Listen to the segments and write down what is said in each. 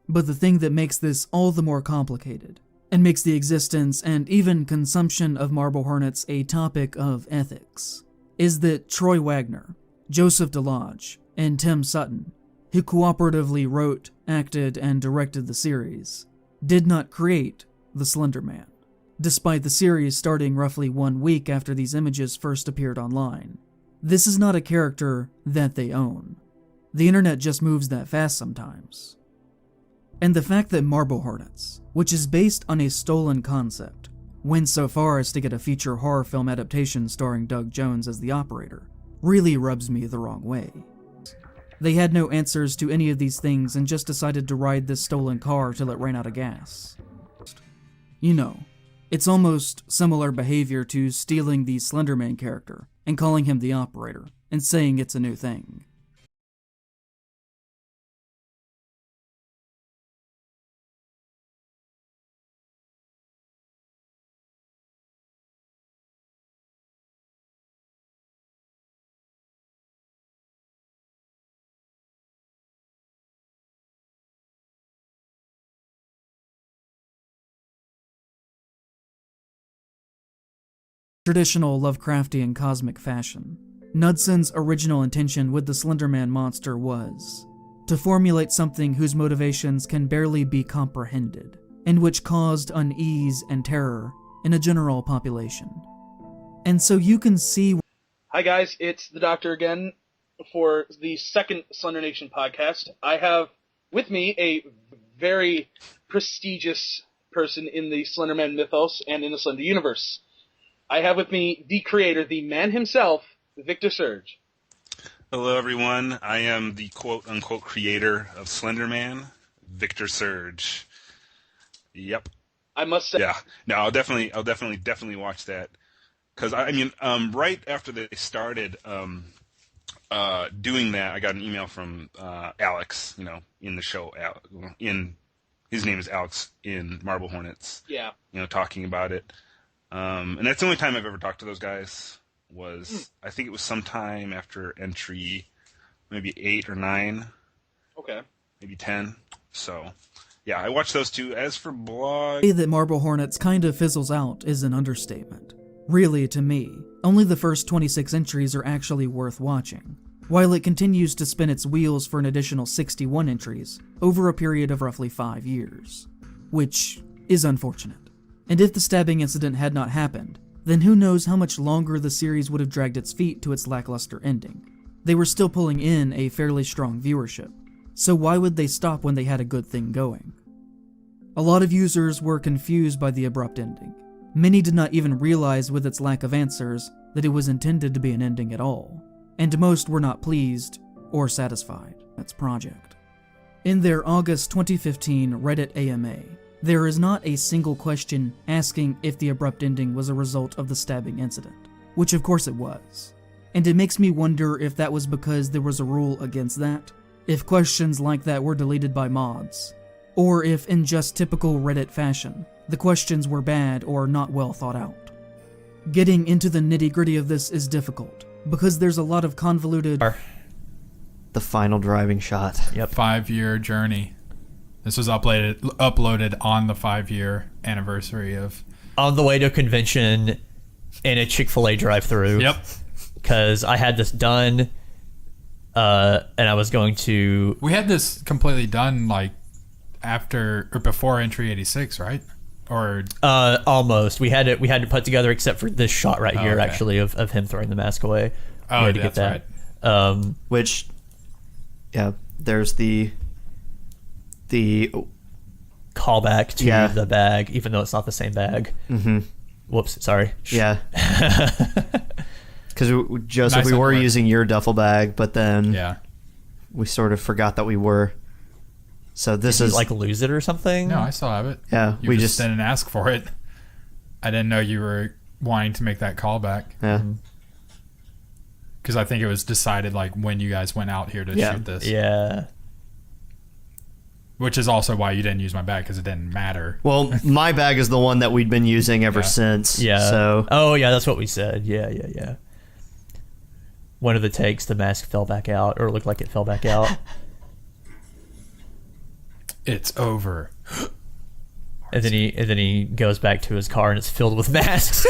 But the thing that makes this all the more complicated, and makes the existence and even consumption of Marble Hornets a topic of ethics, is that Troy Wagner, Joseph DeLodge, and Tim Sutton, who cooperatively wrote, acted, and directed the series, did not create the Slender Man, despite the series starting roughly 1 week after these images first appeared online. This is not a character that they own. The internet just moves that fast sometimes. And the fact that Marble Hornets, which is based on a stolen concept, went so far as to get a feature horror film adaptation starring Doug Jones as the operator, really rubs me the wrong way. They had no answers to any of these things and just decided to ride this stolen car till it ran out of gas. You know, it's almost similar behavior to stealing the Slender Man character and calling him the operator and saying it's a new thing. Traditional Lovecraftian cosmic fashion, Knudson's original intention with the Slender Man monster was to formulate something whose motivations can barely be comprehended, and which caused unease and terror in a general population. And so you can see... Hi guys, it's the Doctor again for the second Slender Nation podcast. I have with me a very prestigious person in the Slender Man mythos and in the Slender universe. I have with me the creator, the man himself, Victor Surge. Hello, everyone. I am the quote-unquote creator of Slender Man, Victor Surge. Yep. I must say... Yeah. No, I'll definitely watch that. Because, I mean, right after they started doing that, I got an email from Alex, in the show. His name is Alex in Marble Hornets. Yeah. Talking about it. And that's the only time I've ever talked to those guys was, I think it was sometime after entry, maybe 8 or 9. Okay. Maybe 10. So, yeah, I watched those two. As for blog... The way that Marble Hornets kind of fizzles out is an understatement. Really, to me, only the first 26 entries are actually worth watching, while it continues to spin its wheels for an additional 61 entries over a period of roughly 5 years, which is unfortunate. And if the stabbing incident had not happened, then who knows how much longer the series would have dragged its feet to its lackluster ending. They were still pulling in a fairly strong viewership, so why would they stop when they had a good thing going? A lot of users were confused by the abrupt ending. Many did not even realize with its lack of answers that it was intended to be an ending at all, and most were not pleased or satisfied with its project. In their August 2015 Reddit AMA, there is not a single question asking if the abrupt ending was a result of the stabbing incident, which of course it was. And it makes me wonder if that was because there was a rule against that, if questions like that were deleted by mods, or if in just typical Reddit fashion, the questions were bad or not well thought out. Getting into the nitty-gritty of this is difficult, because there's a lot of convoluted... The final driving shot. Yep. 5-year journey. This was uploaded on the 5-year anniversary of... On the way to a convention in a Chick-fil-A drive-thru. Yep. Because I had this done, and I was going to... We had this completely done, like, after or before entry 86, right? Or... almost. We had to put together, except for this shot right here, okay. Actually, of him throwing the mask away. Oh, we had to that's get that. right. Which, yeah, there's the callback to the bag, even though it's not the same bag. Mm-hmm. Whoops, sorry. Yeah. Because Joseph, we were using your duffel bag, but then we sort of forgot that we were. So this is like lose it or something. No, I still have it. Yeah, we just didn't ask for it. I didn't know you were wanting to make that callback. Yeah. Because I think it was decided like when you guys went out here to shoot this. Yeah. Which is also why you didn't use my bag, because it didn't matter. Well, my bag is the one that we'd been using ever since. Yeah. So. Oh yeah, that's what we said. Yeah. One of the takes, the mask fell back out, or looked like it fell back out. It's over. And then he goes back to his car and it's filled with masks.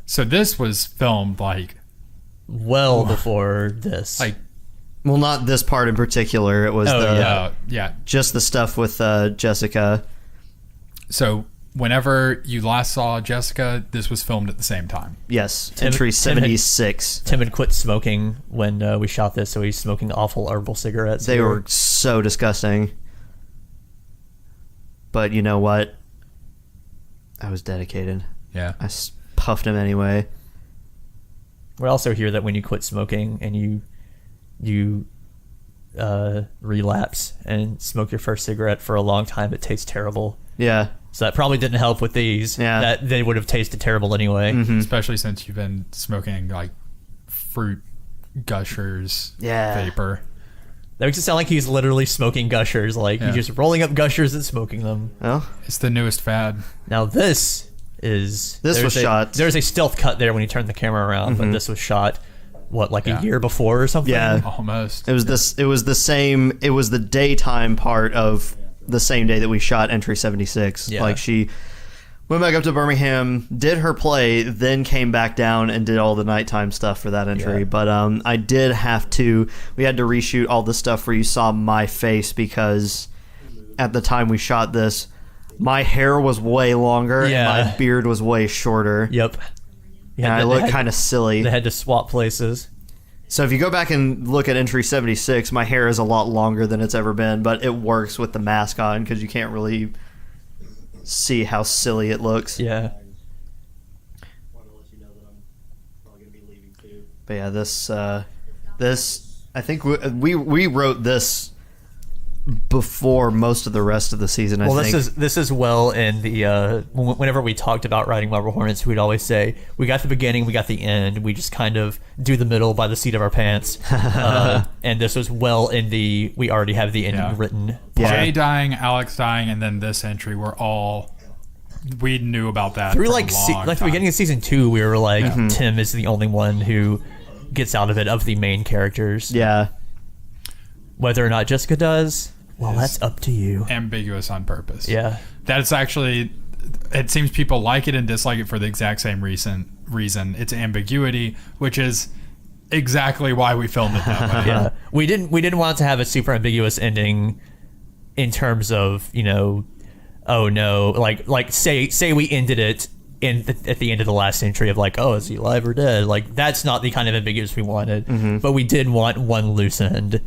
So this was filmed like well before this. like Well, not this part in particular. It was yeah. just the stuff with Jessica. So whenever you last saw Jessica, this was filmed at the same time. Yes, entry 76. Tim had quit smoking when we shot this, so he's smoking awful herbal cigarettes. They were so disgusting. But you know what? I was dedicated. Yeah. I puffed him anyway. We also hear that when you quit smoking and you relapse and smoke your first cigarette for a long time, it tastes terrible. Yeah. So that probably didn't help with these. Yeah. That they would have tasted terrible anyway. Mm-hmm. Especially since you've been smoking like fruit gushers vapor. That makes it sound like he's literally smoking gushers. Like he's just rolling up gushers and smoking them. Oh. It's the newest fad. Now this was shot. There's a stealth cut there when you turn the camera around, but this was shot a year before or something? Yeah. Almost. It was the daytime part of the same day that we shot entry 76. Yeah. Like she went back up to Birmingham, did her play, then came back down and did all the nighttime stuff for that entry. Yeah. But we had to reshoot all the stuff where you saw my face at the time we shot this, my hair was way longer and my beard was way shorter. Yep. And I look kind of silly. They had to swap places. So if you go back and look at entry 76, my hair is a lot longer than it's ever been, but it works with the mask on because you can't really see how silly it looks. Yeah. But yeah, this I think we wrote this before most of the rest of the season. I think. This is well in the whenever we talked about writing Marble Hornets, we'd always say we got the beginning, we got the end, we just kind of do the middle by the seat of our pants. And this was well in the we already have the ending written. Jay dying, Alex dying, and then this entry were all we knew about that through like the beginning of season 2. We were like Tim is the only one who gets out of it of the main characters. Yeah. Whether or not Jessica does, well, that's up to you. Ambiguous on purpose. Yeah. That's actually, it seems people like it and dislike it for the exact same reason. It's ambiguity, which is exactly why we filmed it that way. Yeah. We didn't want to have a super ambiguous ending in terms of, oh no, like say we ended it at the end of the last entry of like, oh, is he alive or dead? Like that's not the kind of ambiguous we wanted. But we did want one loose end.